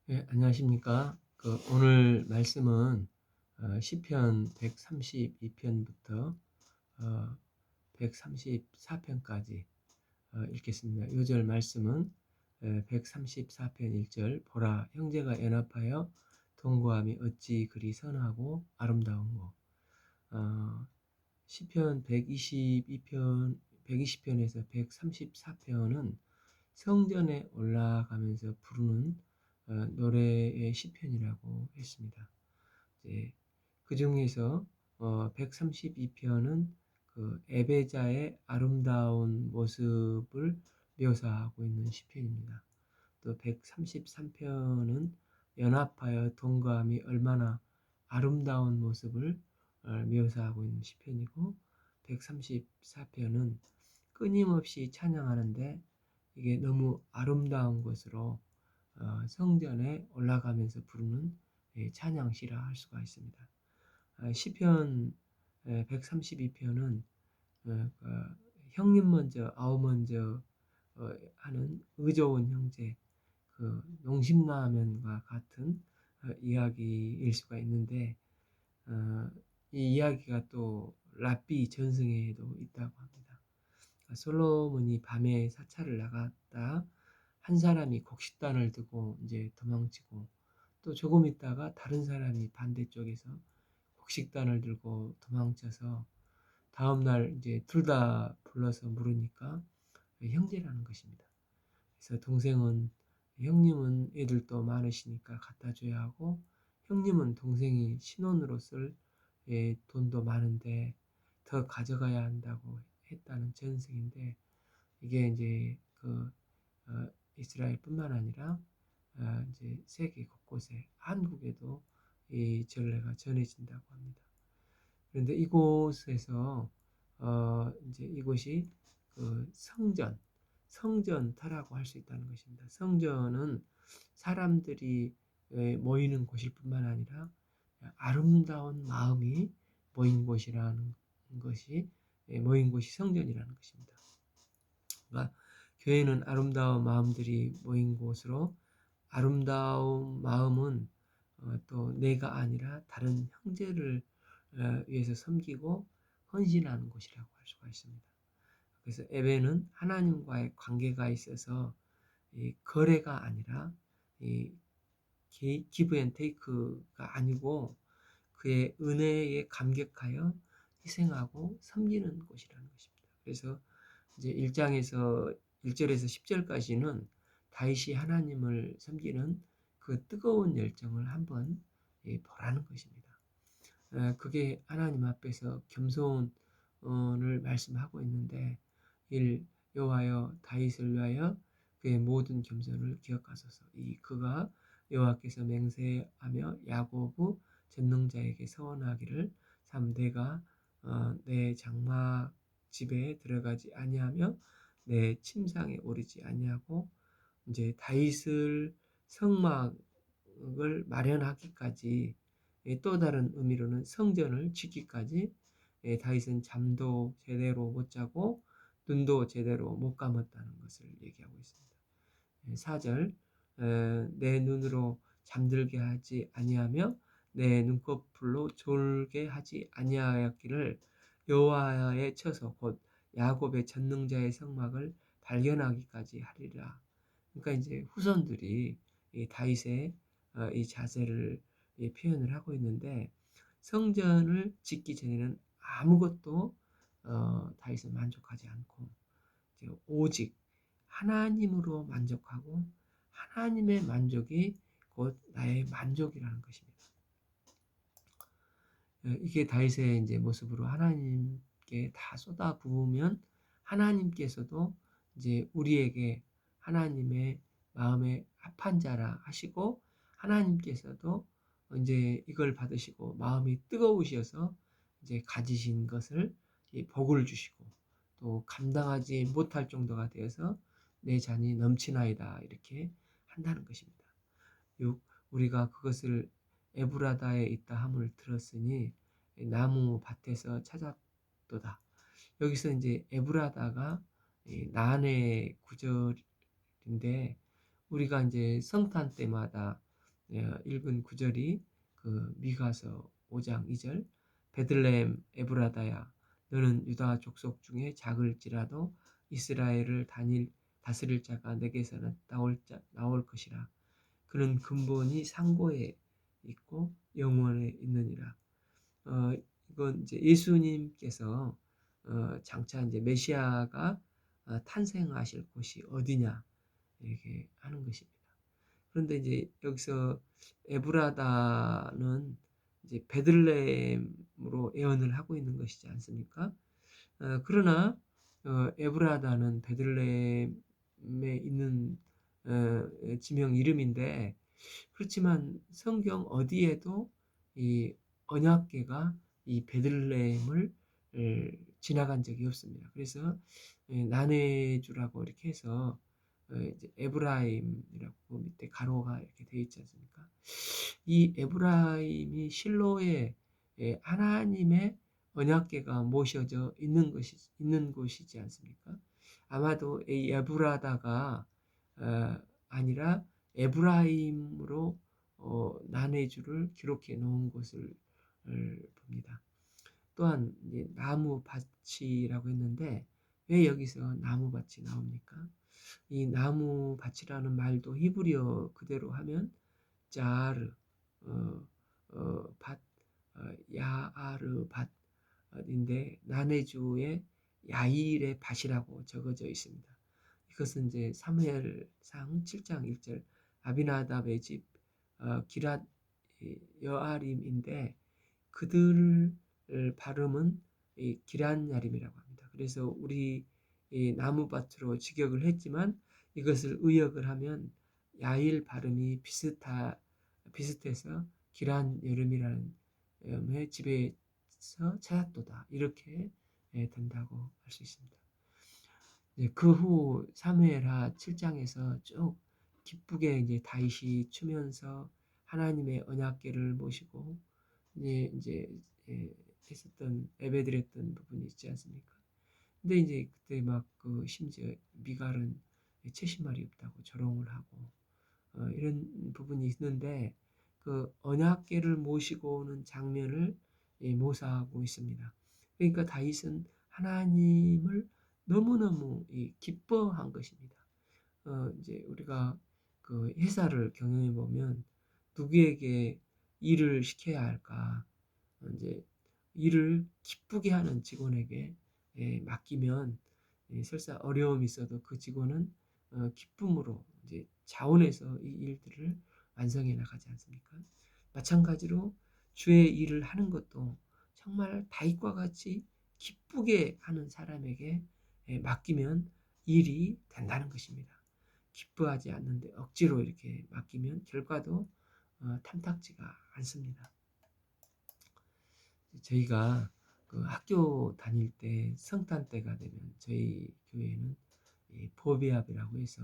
예, 안녕하십니까. 오늘 말씀은 시편 132편부터 134편까지 읽겠습니다. 요절 말씀은 134편 1절 보라 형제가 연합하여 동거함이 어찌 그리 선하고 아름다운고. 어, 시편 120편에서 134편은 성전에 올라가면서 부르는 노래의 시편이라고 했습니다. 이제 그 중에서 132편은 그 에베자의 아름다운 모습을 묘사하고 있는 시편입니다. 또 133편은 연합하여 동거함이 얼마나 아름다운 모습을 묘사하고 있는 시편이고, 134편은 끊임없이 찬양하는데 이게 너무 아름다운 것으로 성전에 올라가면서 부르는 찬양시라 할 수가 있습니다. 시편 132편은 형님 먼저 아우 먼저 하는 의좋은 형제, 농심라면과 같은 이야기일 수가 있는데, 어, 이 이야기가 또 랍비 전승에도 있다고 합니다. 솔로몬이 밤에 사찰을 나갔다 한 사람이 곡식단을 두고 이제 도망치고, 또 조금 있다가 다른 사람이 반대쪽에서 곡식단을 들고 도망쳐서 다음날 이제 둘 다 불러서 물으니까 형제라는 것입니다. 그래서 동생은 형님은 애들도 많으시니까 갖다 줘야 하고, 형님은 동생이 신혼으로 쓸 돈도 많은데 더 가져가야 한다고 했다는 전승인데, 이게 이제 이스라엘뿐만 아니라 이제 세계 곳곳에, 한국에도 이 전례가 전해진다고 합니다. 그런데 이곳에서 이제 이곳이 성전터라고 할 수 있다는 것입니다. 성전은 사람들이 모이는 곳일 뿐만 아니라 아름다운 마음이 모인 곳이라는 것이 모인 곳이 성전이라는 것입니다. 그러니까 교회는 아름다운 마음들이 모인 곳으로, 아름다운 마음은 또 내가 아니라 다른 형제를 위해서 섬기고 헌신하는 곳이라고 할 수가 있습니다. 그래서 예배는 하나님과의 관계가 있어서 이 거래가 아니라 이 기브 앤 테이크가 아니고 그의 은혜에 감격하여 희생하고 섬기는 곳이라는 것입니다. 그래서 이제 1장에서 1절에서 10절까지는 다윗이 하나님을 섬기는 그 뜨거운 열정을 한번 보라는 것입니다. 그게 하나님 앞에서 겸손을 말씀하고 있는데, 1. 여호와여 다윗을 위하여 그의 모든 겸손을 기억하소서. 그가 여호와께서 맹세하며 야고보 전능자에게 서원하기를 3. 내가 내 장막 집에 들어가지 아니하며 내 침상에 오르지 아니하고, 이제 다윗을 성막을 마련하기까지, 또 다른 의미로는 성전을 짓기까지 다윗은 잠도 제대로 못 자고 눈도 제대로 못 감았다는 것을 얘기하고 있습니다. 4절 내 눈으로 잠들게 하지 아니하며 내 눈꺼풀로 졸게 하지 아니하였기를 여호와의 처소 곧 야곱의 전능자의 성막을 발견하기까지 하리라. 그러니까 이제 후손들이 이 다윗의 이 자세를 표현을 하고 있는데, 성전을 짓기 전에는 아무것도 다윗은 만족하지 않고 이제 오직 하나님으로 만족하고, 하나님의 만족이 곧 나의 만족이라는 것입니다. 이게 다윗의 이제 모습으로 하나님께 다 쏟아 부으면 하나님께서도 이제 우리에게 하나님의 마음에 합한 자라 하시고, 하나님께서도 이제 이걸 받으시고 마음이 뜨거우셔서 이제 가지신 것을 복을 주시고, 또 감당하지 못할 정도가 되어서 내 잔이 넘치나이다 이렇게 한다는 것입니다. 6. 우리가 그것을 에브라다에 있다 함을 들었으니 나무 밭에서 찾았도다. 여기서 이제 에브라다가 난의 구절인데, 우리가 이제 성탄 때마다 읽은 구절이 그 미가서 5장 2절, 베들레헴 에브라다야 너는 유다 족속 중에 작을지라도 이스라엘을 다스릴 자가 내게서 나올 것이라. 그는 근본이 상고에 있고 영원에 있느니라. 이건 이제 예수님께서 장차 이제 메시아가 탄생하실 곳이 어디냐 이렇게 하는 것입니다. 그런데 이제 여기서 에브라다는 이제 베들레헴으로 예언을 하고 있는 것이지 않습니까? 그러나 에브라다는 베들레헴에 있는 지명 이름인데, 그렇지만 성경 어디에도 이 언약궤가 이 베들레헴을 지나간 적이 없습니다. 그래서 나뇌주라고 이렇게 해서 이제 에브라임이라고 밑에 가로가 이렇게 되어 있지 않습니까? 이 에브라임이 실로에 하나님의 언약궤가 모셔져 있는 곳이지 않습니까? 아마도 이 에브라다가 아니라 에브라임으로 나뇌주를 기록해 놓은 것을 봅니다. 또한 나무밭이라고 했는데 왜 여기서 나무밭이 나옵니까? 이 나무밭이라는 말도 히브리어 그대로 하면 자르, 어, 밭, 야아르 밭인데 나네주의 야일의 밭이라고 적어져 있습니다. 이것은 이제 사무엘상 7장 1절 아비나답의 집 기랏 여아림인데 그들 발음은 기란야림이라고 합니다. 그래서 우리 나무밭으로 직역을 했지만 이것을 의역을 하면 야일 발음이 비슷해서 기란여름이라는 집에서 찾았도다 이렇게 된다고 할 수 있습니다. 그 후 사무엘하 7장에서 쭉 기쁘게 이제 다윗이 추면서 하나님의 언약궤를 모시고 이제 했었던 예배드렸던 부분이 있지 않습니까? 근데 이제 그때 막 그 심지어 미갈은 채심말이 없다고 조롱을 하고 이런 부분이 있는데 그 언약궤를 모시고 오는 장면을 묘사하고 있습니다. 그러니까 다윗은 하나님을 너무너무 기뻐한 것입니다. 이제 우리가 그 회사를 경영해 보면 누구에게 일을 시켜야 할까? 이제 일을 기쁘게 하는 직원에게 맡기면 설사 어려움이 있어도 그 직원은 기쁨으로 이제 자원해서 이 일들을 완성해 나가지 않습니까? 마찬가지로 주의 일을 하는 것도 정말 다윗과 같이 기쁘게 하는 사람에게 맡기면 일이 된다는 것입니다. 기뻐하지 않는데 억지로 이렇게 맡기면 결과도 탐탁지가 않습니다. 저희가 그 학교 다닐 때 성탄 때가 되면 저희 교회는 보배합이라고 해서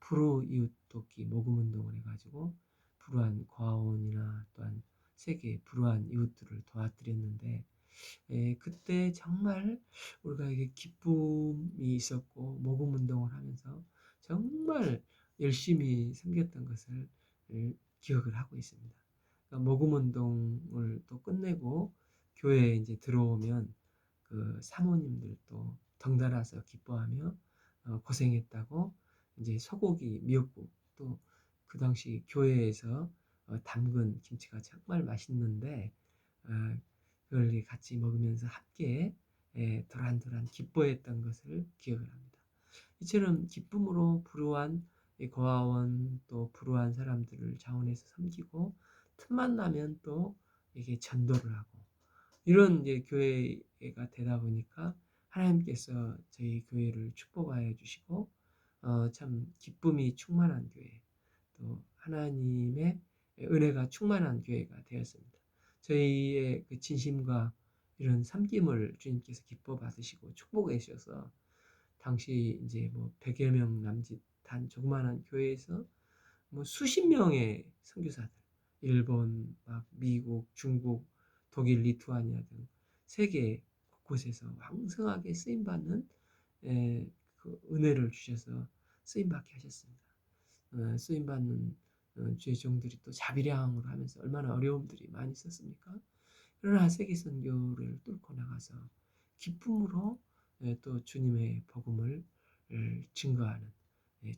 불우 이웃 돕기 모금 운동을 해가지고 불우한 고아원이나 또한 세계 불우한 이웃들을 도와드렸는데 그때 정말 우리가 이게 기쁨이 있었고 모금 운동을 하면서 정말 열심히 섬겼던 것을 기억을 하고 있습니다. 그러니까 모금 운동을 또 끝내고 교회에 이제 들어오면 그 사모님들도 덩달아서 기뻐하며 고생했다고 이제 소고기 미역국 또 그 당시 교회에서 담근 김치가 정말 맛있는데 어, 그걸 같이 먹으면서 함께 도란도란 기뻐했던 것을 기억을 합니다. 이처럼 기쁨으로 불우한 고아원 또 불우한 사람들을 자원해서 섬기고 틈만 나면 또 이게 전도를 하고 이런 이제 교회가 되다 보니까 하나님께서 저희 교회를 축복하여 주시고 참 기쁨이 충만한 교회 또 하나님의 은혜가 충만한 교회가 되었습니다. 저희의 그 진심과 이런 섬김을 주님께서 기뻐 받으시고 축복해 주셔서 당시 이제 뭐 100여 명 남짓한 조그마한 교회에서 뭐 수십 명의 선교사들, 일본, 막 미국, 중국, 독일, 리투아니아 등 세계 곳곳에서 왕성하게 쓰임 받는 그 은혜를 주셔서 쓰임 받게 하셨습니다. 쓰임 받는 주의 종들이 또 자비량으로 하면서 얼마나 어려움들이 많이 있었습니까? 그러나 세계 선교를 뚫고 나가서 기쁨으로 또 주님의 복음을 증거하는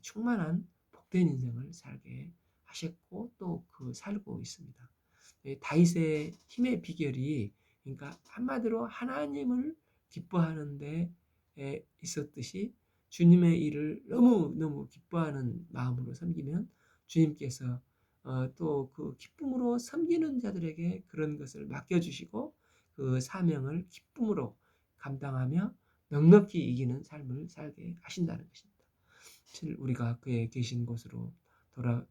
충만한 복된 인생을 살게 하셨고 또 그 살고 있습니다. 다윗의 힘의 비결이 그러니까 한마디로 하나님을 기뻐하는 데 있었듯이 주님의 일을 너무너무 기뻐하는 마음으로 섬기면 주님께서 또 그 기쁨으로 섬기는 자들에게 그런 것을 맡겨주시고 그 사명을 기쁨으로 감당하며 넉넉히 이기는 삶을 살게 하신다는 것입니다. 우리가 그의 계신 곳으로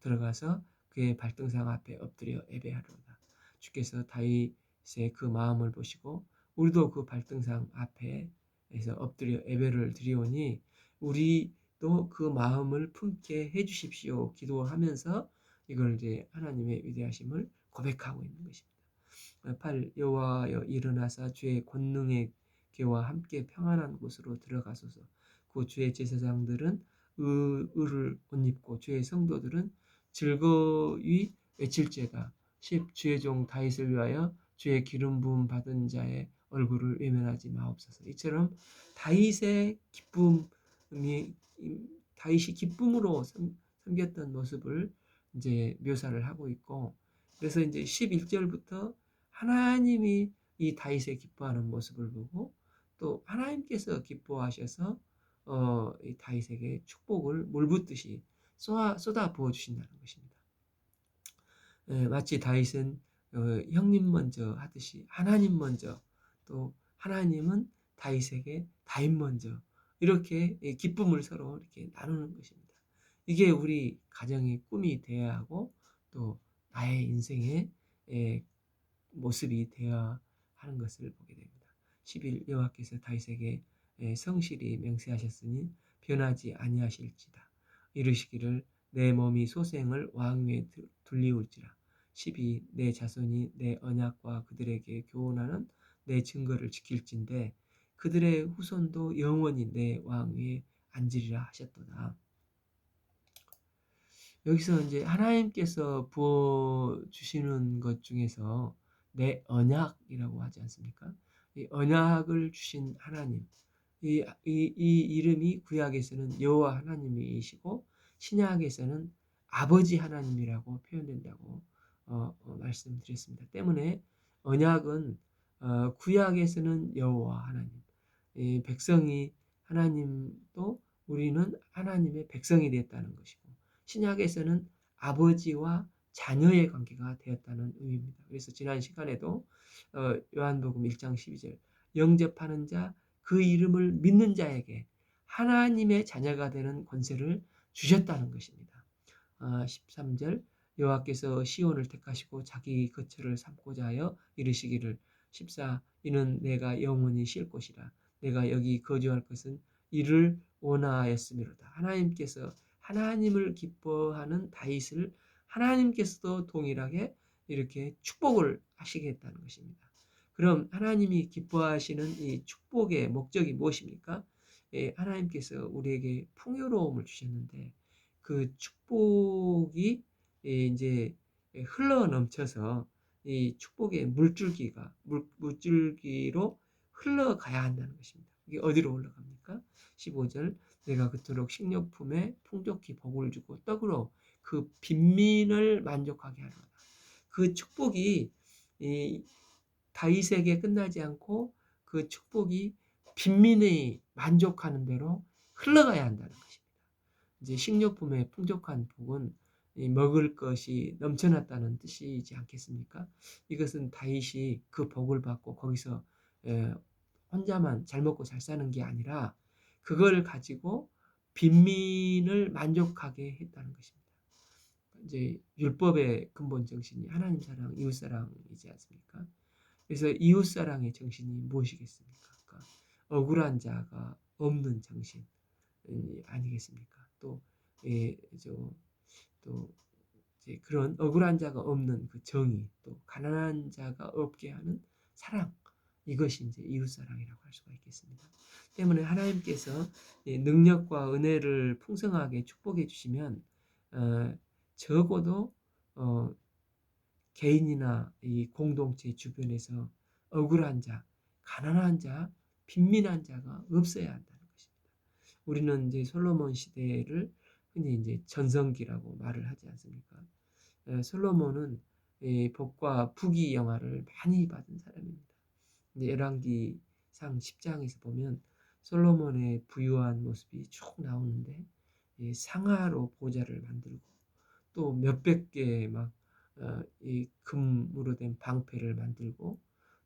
들어가서 그의 발등상 앞에 엎드려 예배하리로다. 주께서 다윗의 그 마음을 보시고 우리도 그 발등상 앞에서 엎드려 예배를 드리오니 우리도 그 마음을 품게 해주십시오. 기도하면서 이걸 이제 하나님의 위대하심을 고백하고 있는 것입니다. 8. 여호와여 일어나사 주의 권능의 개와 함께 평안한 곳으로 들어가소서. 그 주의 제사장들은 의를 옷 입고 주의 성도들은 즐거이 외칠지어다. 10. 주의 종 다윗을 위하여 주의 기름 부음 받은 자의 얼굴을 외면하지 마옵소서. 이처럼 다윗의 기쁨이 다윗이 기쁨으로 섬겼던 모습을 이제 묘사를 하고 있고 그래서 이제 11절부터 하나님이 이 다윗의 기뻐하는 모습을 보고 또 하나님께서 기뻐하셔서 이 다윗에게 축복을 물붓듯이 쏟아 부어 주신다는 것입니다. 마치 다윗은 형님 먼저 하듯이 하나님 먼저 또 하나님은 다윗에게 다윗 먼저 이렇게 기쁨을 서로 이렇게 나누는 것입니다. 이게 우리 가정의 꿈이 되어야 하고 또 나의 인생의 모습이 되어야 하는 것을 보게 됩니다. 11. 여호와께서 다윗에게 성실히 맹세하셨으니 변하지 아니하실지다. 이르시기를 내 몸이 소생을 왕 위에 둘리울지라. 12. 내 자손이 내 언약과 그들에게 교훈하는 내 증거를 지킬진대 그들의 후손도 영원히 내 왕 위에 앉으리라 하셨도다. 여기서 이제 하나님께서 부어 주시는 것 중에서 내 언약이라고 하지 않습니까? 이 언약을 주신 하나님, 이 이름이 구약에서는 여호와 하나님이시고 신약에서는 아버지 하나님이라고 표현된다고 말씀드렸습니다. 때문에 언약은 구약에서는 여호와 하나님, 백성이 하나님도 우리는 하나님의 백성이 됐다는 것이고 신약에서는 아버지와 자녀의 관계가 되었다는 의미입니다. 그래서 지난 시간에도 요한복음 1장 12절 영접하는 자 그 이름을 믿는 자에게 하나님의 자녀가 되는 권세를 주셨다는 것입니다. 13절 여호와께서 시온을 택하시고 자기 거처를 삼고자 하여 이르시기를 14 이는 내가 영원히 쉴 곳이라 내가 여기 거주할 것은 이를 원하였음이로다. 하나님께서 하나님을 기뻐하는 다윗을 하나님께서도 동일하게 이렇게 축복을 하시겠다는 것입니다. 그럼 하나님이 기뻐하시는 이 축복의 목적이 무엇입니까? 하나님께서 우리에게 풍요로움을 주셨는데 그 축복이 이제 흘러 넘쳐서 이 축복의 물줄기로 흘러가야 한다는 것입니다. 이게 어디로 흘러갑니까? 15절 내가 그토록 식료품에 풍족히 복을 주고 떡으로 그 빈민을 만족하게 하노라. 그 축복이 이 다윗에게 끝나지 않고 그 축복이 빈민이 만족하는 대로 흘러가야 한다는 것입니다. 이제 식료품의 풍족한 복은 먹을 것이 넘쳐났다는 뜻이지 않겠습니까? 이것은 다윗이 그 복을 받고 거기서 혼자만 잘 먹고 잘 사는 게 아니라 그걸 가지고 빈민을 만족하게 했다는 것입니다. 이제 율법의 근본 정신이 하나님 사랑, 이웃 사랑이지 않습니까? 그래서 이웃 사랑의 정신이 무엇이겠습니까? 그러니까 억울한 자가 없는 정신 아니겠습니까? 또 이제 그런 억울한 자가 없는 그 정의, 또 가난한 자가 없게 하는 사랑, 이것이 이제 이웃 사랑이라고 할 수가 있겠습니다. 때문에 하나님께서 능력과 은혜를 풍성하게 축복해 주시면 적어도 어 개인이나 이 공동체 주변에서 억울한 자, 가난한 자, 빈민한 자가 없어야 한다는 것입니다. 우리는 이제 솔로몬 시대를 흔히 이제 전성기라고 말을 하지 않습니까? 솔로몬은 이 복과 부귀 영화를 많이 받은 사람입니다. 이제 열왕기상 10장에서 보면 솔로몬의 부유한 모습이 쭉 나오는데 이 상아로 보좌를 만들고 또 몇백 개의 이 금으로 된 방패를 만들고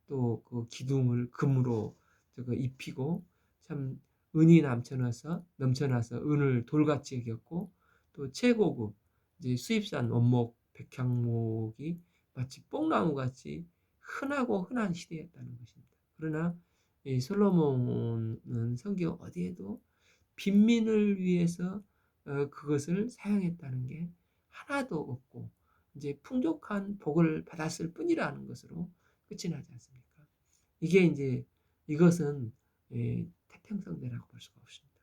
또 그 기둥을 금으로 저거 입히고 참 은이 넘쳐나서 은을 돌같이 여겼고 또 최고급 이제 수입산 원목 백향목이 마치 뽕나무 같이 흔하고 흔한 시대였다는 것입니다. 그러나 이 솔로몬은 성경 어디에도 빈민을 위해서 그것을 사용했다는 게 하나도 없고 이제 풍족한 복을 받았을 뿐이라는 것으로 끝이 나지 않습니까? 이게 이제 이것은 태평성대라고 볼 수가 없습니다.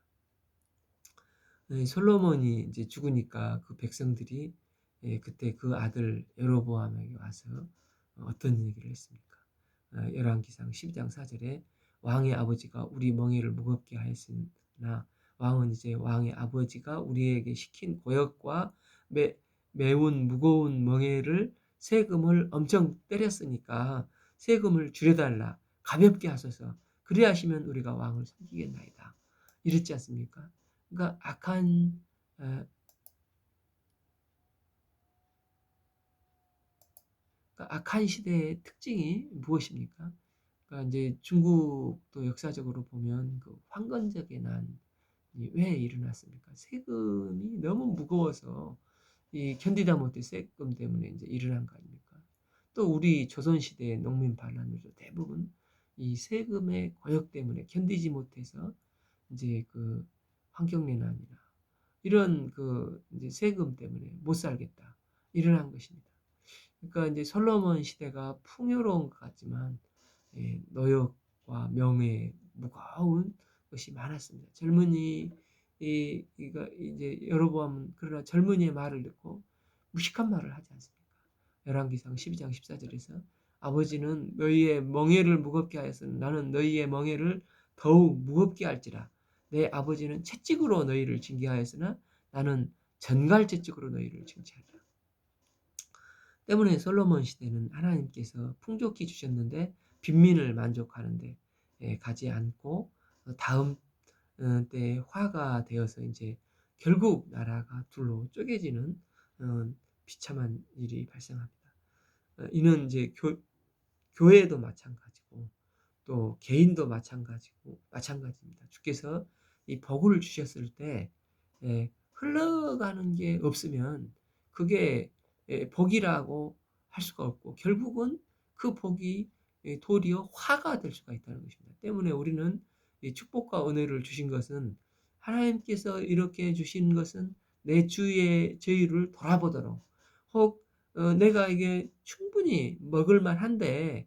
솔로몬이 이제 죽으니까 그 백성들이 그때 그 아들 여로보암에게 와서 어떤 얘기를 했습니까? 열왕기상 12장 4절에 왕의 아버지가 우리 멍에를 무겁게 하였으나 왕은 이제 왕의 아버지가 우리에게 시킨 고역과 매운 무거운 멍에를 세금을 엄청 때렸으니까 세금을 줄여달라 가볍게 하소서 그리 하시면 우리가 왕을 섬기겠나이다 이랬지 않습니까? 그러니까 어, 악한 시대의 특징이 무엇입니까? 그러니까 이제 중국도 역사적으로 보면 그 황건적의 난이 왜 일어났습니까? 세금이 너무 무거워서 이 견디다 못해 세금 때문에 이제 일어난 거 아닙니까? 또 우리 조선 시대의 농민 반란들도 대부분 이 세금의 고역 때문에 견디지 못해서 이제 그 환경내난이나 이런 그 이제 세금 때문에 못 살겠다 일어난 것입니다. 그러니까 이제 솔로몬 시대가 풍요로운 것 같지만 노역과 명예 무거운 것이 많았습니다. 젊은이 이가 이제 여로보암은 그러나 젊은이의 말을 듣고 무식한 말을 하지 않습니까? 열왕기상 12장 14절에서 아버지는 너희의 멍에를 무겁게 하였으니 나는 너희의 멍에를 더욱 무겁게 할지라 내 아버지는 채찍으로 너희를 징계하였으나 나는 전갈 채찍으로 너희를 징계하리라. 때문에 솔로몬 시대는 하나님께서 풍족히 주셨는데 빈민을 만족하는데 가지 않고 다음 때에 화가 되어서 이제 결국 나라가 둘로 쪼개지는 비참한 일이 발생합니다. 이는 이제 교회도 마찬가지고 또 개인도 마찬가지입니다. 주께서 이 복을 주셨을 때 흘러가는 게 없으면 그게 복이라고 할 수가 없고 결국은 그 복이 도리어 화가 될 수가 있다는 것입니다. 때문에 우리는 축복과 은혜를 주신 것은 하나님께서 이렇게 주신 것은 내 주의 죄를 돌아보도록 혹 내가 이게 충분히 먹을 만한데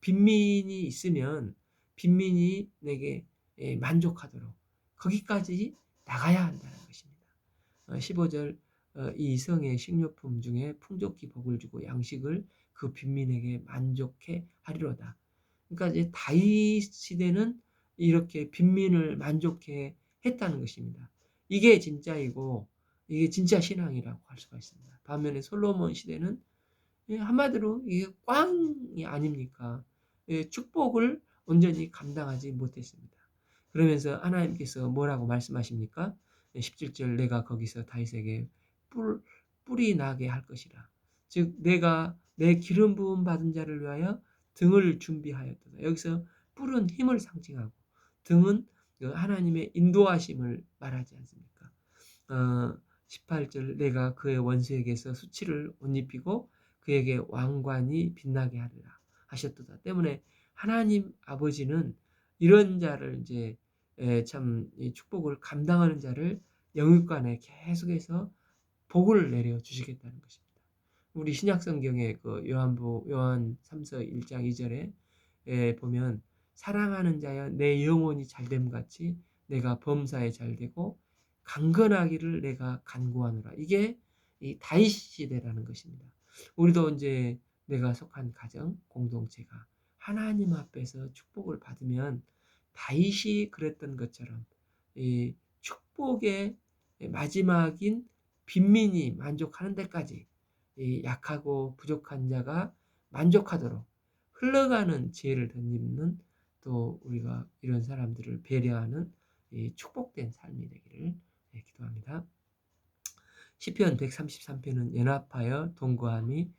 빈민이 있으면 빈민이 내게 만족하도록 거기까지 나가야 한다는 것입니다. 15절 이 이성의 식료품 중에 풍족히 복을 주고 양식을 그 빈민에게 만족해 하리로다. 그러니까 이제 다윗 시대는 이렇게 빈민을 만족해 했다는 것입니다. 이게 진짜이고 이게 진짜 신앙이라고 할 수가 있습니다. 반면에 솔로몬 시대는 한마디로 이게 꽝이 아닙니까? 축복을 온전히 감당하지 못했습니다. 그러면서 하나님께서 뭐라고 말씀하십니까? 17절 내가 거기서 다윗에게 뿔이 나게 할 것이라. 즉 내가 내 기름 부음 받은 자를 위하여 등을 준비하였다. 여기서 뿔은 힘을 상징하고 등은 하나님의 인도하심을 말하지 않습니까? 18절 내가 그의 원수에게서 수치를 옷 입히고 그에게 왕관이 빛나게 하리라 하셨도다. 때문에 하나님 아버지는 이런 자를 이제 참 축복을 감당하는 자를 영육간에 계속해서 복을 내려 주시겠다는 것입니다. 우리 신약 성경의 그 요한 3서 1장 2절에 보면 사랑하는 자여 내 영혼이 잘됨 같이 내가 범사에 잘되고 강건하기를 내가 간구하노라. 이게 이 다윗 시대라는 것입니다. 우리도 이제 내가 속한 가정, 공동체가 하나님 앞에서 축복을 받으면 다윗이 그랬던 것처럼 이 축복의 마지막인 빈민이 만족하는 데까지 이 약하고 부족한 자가 만족하도록 흘러가는 지혜를 덧입는, 또 우리가 이런 사람들을 배려하는 이 축복된 삶이 되기를 기도합니다. 시편 133편은 연합하여 동거함이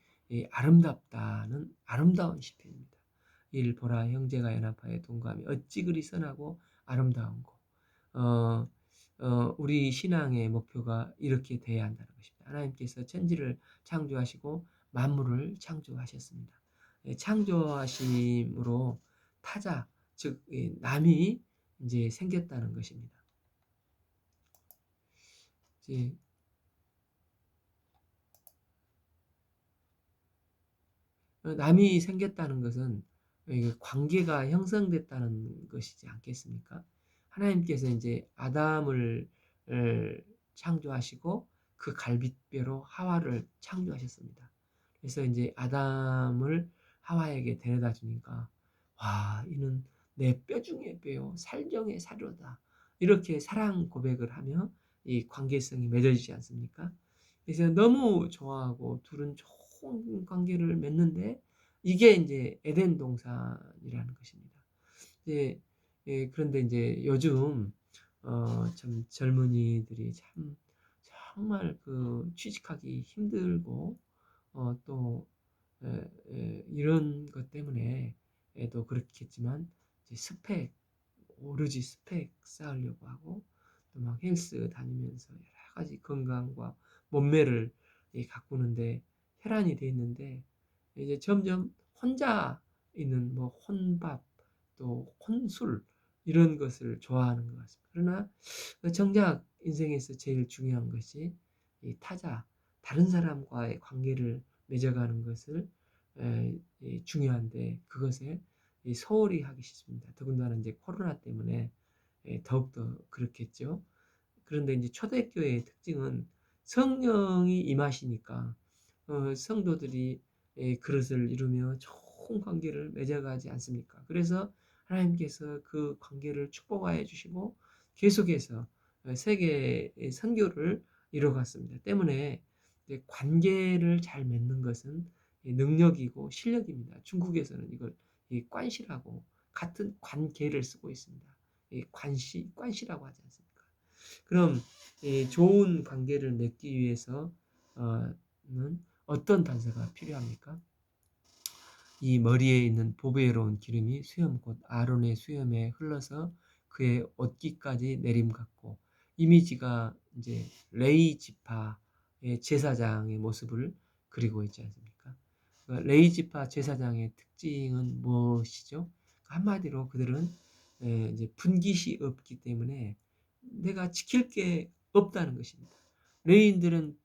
아름답다는 아름다운 시편입니다. 이를 보라, 형제가 연합하여 동거함이 어찌 그리 선하고 아름다운고. 우리 신앙의 목표가 이렇게 돼야 한다는 것입니다. 하나님께서 천지를 창조하시고 만물을 창조하셨습니다. 창조하심으로 타자, 즉 남이 이제 생겼다는 것입니다. 이제 남이 생겼다는 것은 관계가 형성됐다는 것이지 않겠습니까? 하나님께서 이제 아담을 창조하시고 그 갈빗뼈로 하와를 창조하셨습니다. 그래서 이제 아담을 하와에게 데려다 주니까, 와, 이는 내 뼈 중에 뼈요, 살 중에 살이로다. 이렇게 사랑 고백을 하며 이 관계성이 맺어지지 않습니까? 그래서 너무 좋아하고 둘은 좋은 관계를 맺는데, 이게 이제 에덴 동산이라는 것입니다. 이제 그런데 이제 요즘 참 젊은이들이 참 정말 그 취직하기 힘들고 또 이런 것 때문에 또 그렇겠지만 이제 스펙, 오로지 스펙 쌓으려고 하고 또 막 헬스 다니면서 여러 가지 건강과 몸매를 가꾸는데 혈안이 돼 있는데, 이제 점점 혼자 있는 뭐 혼밥 또 혼술 이런 것을 좋아하는 것 같습니다. 그러나 정작 인생에서 제일 중요한 것이 이 타자, 다른 사람과의 관계를 맺어가는 것을 중요한데, 그것에 소홀히 하기 싫습니다. 더군다나 이제 코로나 때문에 더욱더 그렇겠죠. 그런데 이제 초대교회의 특징은 성령이 임하시니까 성도들이 그릇을 이루며 좋은 관계를 맺어가지 않습니까? 그래서 하나님께서 그 관계를 축복하여 주시고 계속해서 세계의 선교를 이뤄갔습니다. 때문에 관계를 잘 맺는 것은 능력이고 실력입니다. 중국에서는 이걸 관시라고 같은 관계를 쓰고 있습니다. 관시라고 하지 않습니까? 그럼 좋은 관계를 맺기 위해서는 어떤 단서가 필요합니까? 이 머리에 있는 보배로운 기름이 수염 곧 아론의 수염에 흘러서 그의 옷깃까지 내림같고, 이미지가 이제 레이 지파의 제사장의 모습을 그리고 있지 않습니까? 레이 지파 제사장의 특징은 무엇이죠? 한마디로 그들은 이제 분깃이 없기 때문에 내가 지킬 게 없다는 것입니다. 레위인들은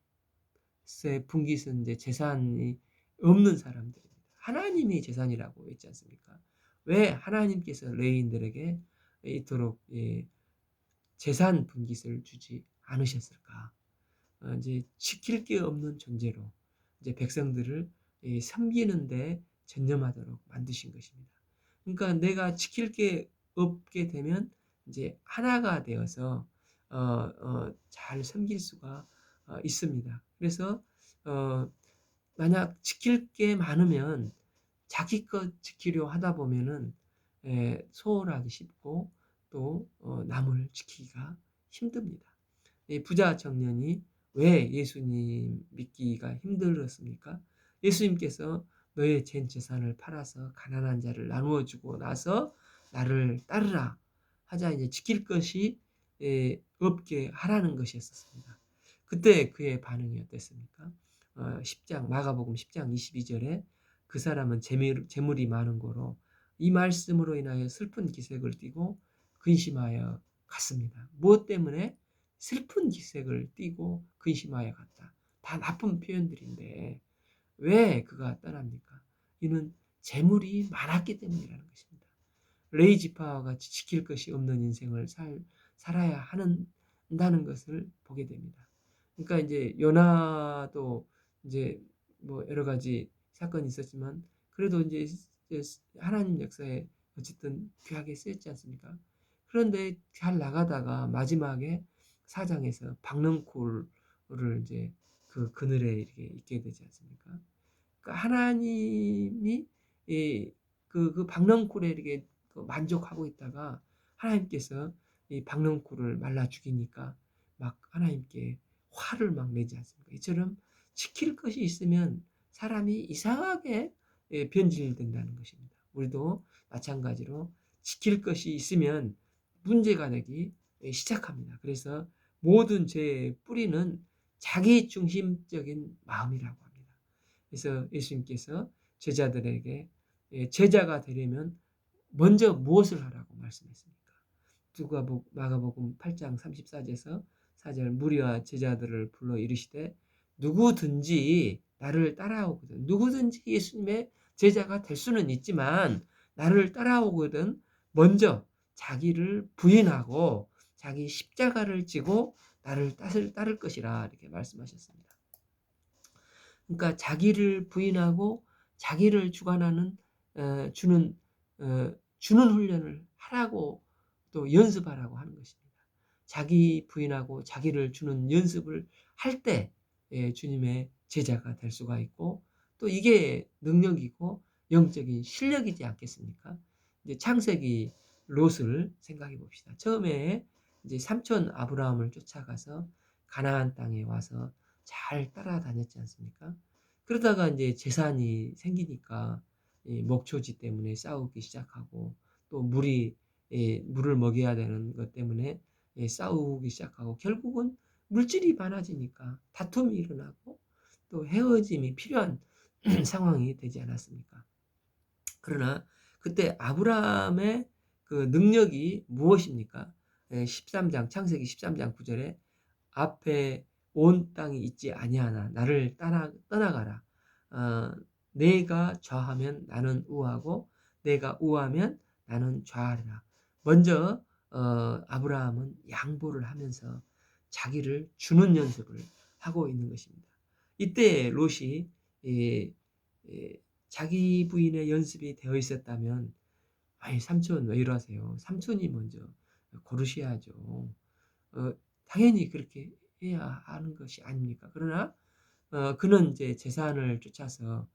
분깃은 이제 재산이 없는 사람들입니다. 하나님이 재산이라고 했지 않습니까? 왜 하나님께서 레위인들에게 이토록 재산 분깃을 주지 않으셨을까? 이제 지킬 게 없는 존재로 이제 백성들을 섬기는데 전념하도록 만드신 것입니다. 그러니까 내가 지킬 게 없게 되면 이제 하나가 되어서 잘 섬길 수가 있습니다. 그래서 만약 지킬 게 많으면 자기 것 지키려 하다 보면은 소홀하기 쉽고 또 남을 지키기가 힘듭니다. 이 부자 청년이 왜 예수님 믿기가 힘들었습니까? 예수님께서 너의 전 재산을 팔아서 가난한 자를 나누어 주고 나서 나를 따르라 하자 이제 지킬 것이 없게 하라는 것이었습니다. 그때 그의 반응이 어땠습니까? 10장 마가복음 10장 22절에 그 사람은 재물이 많은 고로 이 말씀으로 인하여 슬픈 기색을 띠고 근심하여 갔습니다. 무엇 때문에? 슬픈 기색을 띠고 근심하여 갔다. 다 나쁜 표현들인데 왜 그가 떠납니까? 이는 재물이 많았기 때문이라는 것입니다. 레이 지파와 같이 지킬 것이 없는 인생을 살아야 한다는 것을 보게 됩니다. 그러니까 이제 요나도 이제 뭐 여러 가지 사건이 있었지만 그래도 이제 하나님 역사에 어쨌든 귀하게 쓰였지 않습니까? 그런데 잘 나가다가 마지막에 사장에서 박넝쿨을 이제 그 그늘에 이렇게 있게 되지 않습니까? 그러니까 하나님이 그 박넝쿨에 이렇게 그 만족하고 있다가 하나님께서 이 박넝쿨을 말라 죽이니까 막 하나님께 화를 막 내지 않습니까? 이처럼 지킬 것이 있으면 사람이 이상하게 변질된다는 것입니다. 우리도 마찬가지로 지킬 것이 있으면 문제가 되기 시작합니다. 그래서 모든 죄의 뿌리는 자기 중심적인 마음이라고 합니다. 그래서 예수님께서 제자들에게 제자가 되려면 먼저 무엇을 하라고 말씀했습니까? 마가복음 8장 34절에서 4절 무리와 제자들을 불러 이르시되 누구든지 나를 따라오거든 누구든지 예수님의 제자가 될 수는 있지만 나를 따라오거든 먼저 자기를 부인하고 자기 십자가를 지고 나를 따를 것이라 이렇게 말씀하셨습니다. 그러니까 자기를 부인하고 자기를 주관하는 주는 주는 훈련을 하라고 또 연습하라고 하는 것입니다. 자기 부인하고 자기를 주는 연습을 할 때 주님의 제자가 될 수가 있고 또 이게 능력이고 영적인 실력이지 않겠습니까? 이제 창세기 롯을 생각해 봅시다. 처음에 이제 삼촌 아브라함을 쫓아가서 가나안 땅에 와서 잘 따라다녔지 않습니까? 그러다가 이제 재산이 생기니까 목초지 때문에 싸우기 시작하고 또 물을 먹여야 되는 것 때문에 싸우기 시작하고 결국은 물질이 많아지니까 다툼이 일어나고 또 헤어짐이 필요한 상황이 되지 않았습니까? 그러나 그때 아브라함의 그 능력이 무엇입니까? 13장 창세기 13장 9절에 앞에 온 땅이 있지 아니하나 나를 떠나가라. 어, 내가 좌하면 나는 우하고 내가 우하면 나는 좌하리라. 먼저 아브라함은 양보를 하면서 자기를 주는 연습을 하고 있는 것입니다. 이때 롯이 예, 예, 자기 부인의 연습이 되어 있었다면 아니 삼촌 왜 이러세요? 삼촌이 먼저 고르셔야죠. 당연히 그렇게 해야 하는 것이 아닙니까? 그러나 그는 이제 재산을 쫓아서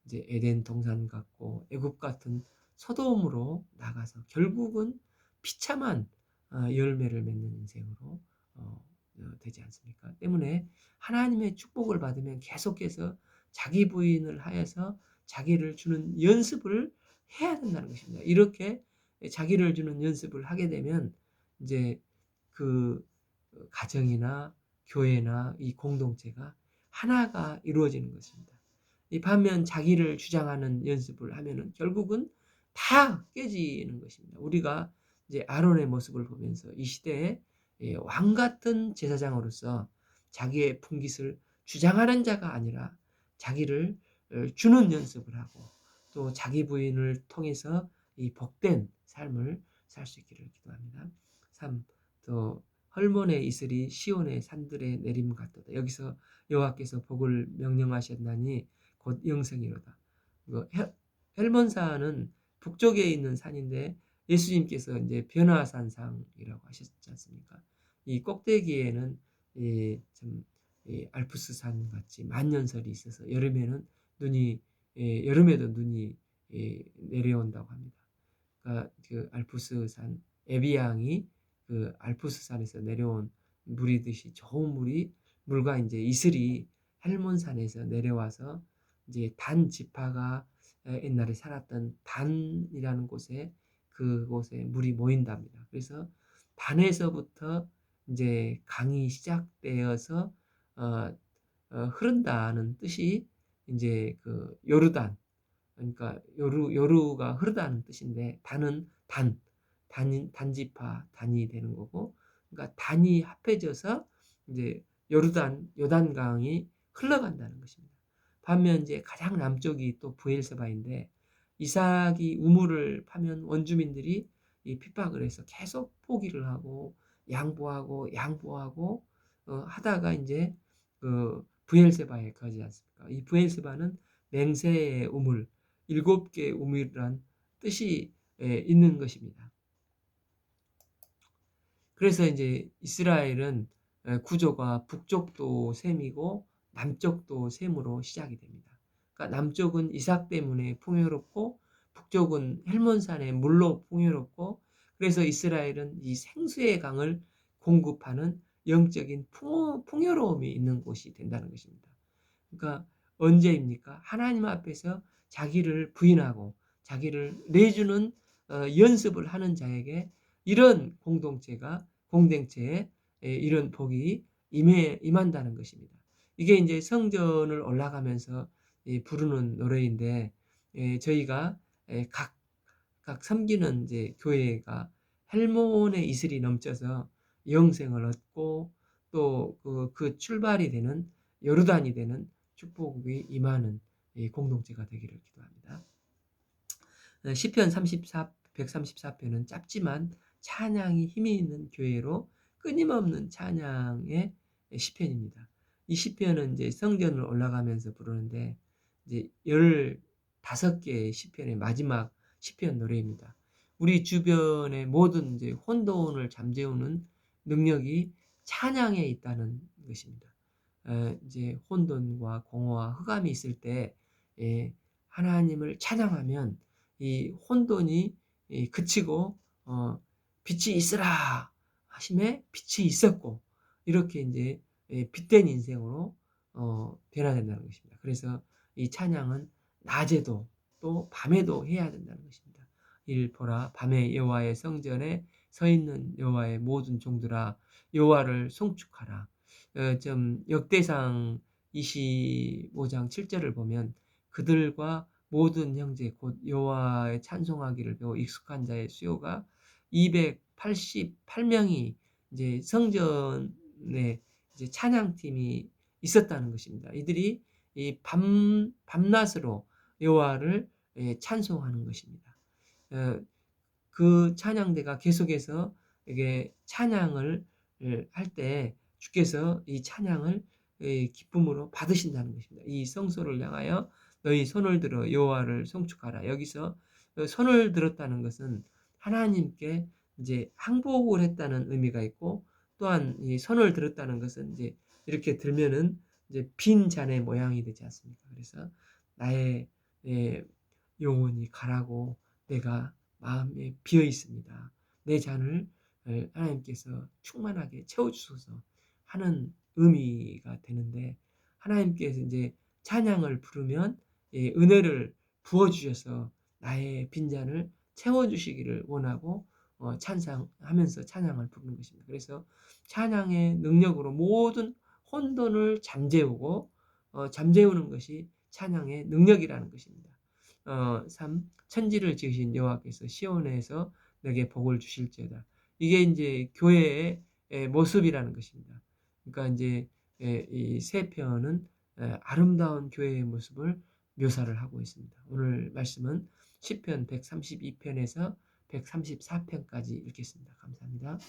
이제 에덴 동산 같고 애굽 같은 서도움으로 나가서 결국은 비참한 열매를 맺는 인생으로 되지 않습니까? 때문에 하나님의 축복을 받으면 계속해서 자기 부인을 하여서 자기를 주는 연습을 해야 된다는 것입니다. 이렇게 자기를 주는 연습을 하게 되면 이제 그 가정이나 교회나 이 공동체가 하나가 이루어지는 것입니다. 이 반면 자기를 주장하는 연습을 하면은 결국은 다 깨지는 것입니다. 우리가 이제 아론의 모습을 보면서 이 시대에 왕 같은 제사장으로서 자기의 풍깃을 주장하는 자가 아니라 자기를 주는 연습을 하고 또 자기 부인을 통해서 이 복된 삶을 살 수 있기를 기도합니다. 3. 또 헐몬의 이슬이 시온의 산들에 내림 같도다. 여기서 여호와께서 복을 명령하셨나니 곧 영생이로다. 헬몬산은 북쪽에 있는 산인데 예수님께서 이제 변화산상이라고 하셨지 않습니까? 이 꼭대기에는 참 알프스산 같이 만년설이 있어서 여름에도 눈이 내려온다고 합니다. 그러니까 그 알프스산 에비앙이 그 알프스산에서 내려온 물이듯이 좋은 물과 이제 이슬이 헬몬산에서 내려와서 이제 단 지파가 옛날에 살았던 단이라는 그곳에 물이 모인답니다. 그래서 단에서부터 이제 강이 시작되어서 어, 흐른다는 뜻이 이제 그 요르단 그러니까 요루가 흐르다는 뜻인데 단지파 단이 되는 거고 그러니까 단이 합해져서 이제 요단강이 흘러간다는 것입니다. 반면 이제 가장 남쪽이 또 브엘세바인데 이삭이 우물을 파면 원주민들이 이 핍박을 해서 계속 포기를 하고 양보하고 하다가 이제 그 브엘세바의 거지 않습니까? 이 브엘세바는 맹세의 우물, 7개의 우물이란 뜻이 있는 것입니다. 그래서 이제 이스라엘은 구조가 북쪽도 셈이고 남쪽도 셈으로 시작이 됩니다. 그러니까 남쪽은 이삭 때문에 풍요롭고 북쪽은 헬몬산의 물로 풍요롭고, 그래서 이스라엘은 이 생수의 강을 공급하는 영적인 풍요로움이 있는 곳이 된다는 것입니다. 그러니까 언제입니까? 하나님 앞에서 자기를 부인하고 자기를 내주는 연습을 하는 자에게 이런 공동체에 이런 복이 임한다는 것입니다. 이게 이제 성전을 올라가면서 부르는 노래인데, 저희가 각 섬기는 이제 교회가 헬몬의 이슬이 넘쳐서 영생을 얻고 또 그 출발이 되는 요르단이 되는 축복이 임하는 공동체가 되기를 기도합니다. 시편 134편은 짧지만 찬양이 힘이 있는 교회로 끊임없는 찬양의 시편입니다. 이 시편은 이제 성전을 올라가면서 부르는데 이제 15개의 시편의 마지막 시편 노래입니다. 우리 주변의 모든 이제 혼돈을 잠재우는 능력이 찬양에 있다는 것입니다. 이제 혼돈과 공허와 흑암이 있을 때 하나님을 찬양하면 이 혼돈이 그치고 빛이 있으라 하심에 빛이 있었고, 이렇게 이제 빛된 인생으로 변화된다는 것입니다. 그래서 이 찬양은 낮에도 또 밤에도 해야 된다는 것입니다. 보라, 밤에 여호와의 성전에 서 있는 여호와의 모든 종들아 여호와를 송축하라. 좀 역대상 25장 7절을 보면 그들과 모든 형제 곧 여호와의 찬송하기를 배워 익숙한 자의 수요가 288명이 이제 성전에 이제 찬양팀이 있었다는 것입니다. 이들이 이 밤낮으로 여호와를 찬송하는 것입니다. 그 찬양대가 계속해서 이게 찬양을 할 때 주께서 이 찬양을 기쁨으로 받으신다는 것입니다. 이 성소를 향하여 너희 손을 들어 여호와를 송축하라. 여기서 손을 들었다는 것은 하나님께 이제 항복을 했다는 의미가 있고, 또한 이 손을 들었다는 것은 이제 이렇게 들면은 이제 빈 잔의 모양이 되지 않습니까? 그래서 나의 영혼이 가라고 내가 마음에 비어 있습니다. 내 잔을 하나님께서 충만하게 채워주소서 하는 의미가 되는데, 하나님께서 이제 찬양을 부르면 은혜를 부어주셔서 나의 빈잔을 채워주시기를 원하고 찬양하면서 찬양을 부르는 것입니다. 그래서 찬양의 능력으로 모든 혼돈을 잠재우는 것이 찬양의 능력이라는 것입니다. 3. 천지를 지으신 여호와께서 시온에서 내게 복을 주실지어다. 이게 이제 교회의 모습이라는 것입니다. 그러니까 이제 이 세 편은 아름다운 교회의 모습을 묘사를 하고 있습니다. 오늘 말씀은 시편 132편에서 134편까지 읽겠습니다. 감사합니다.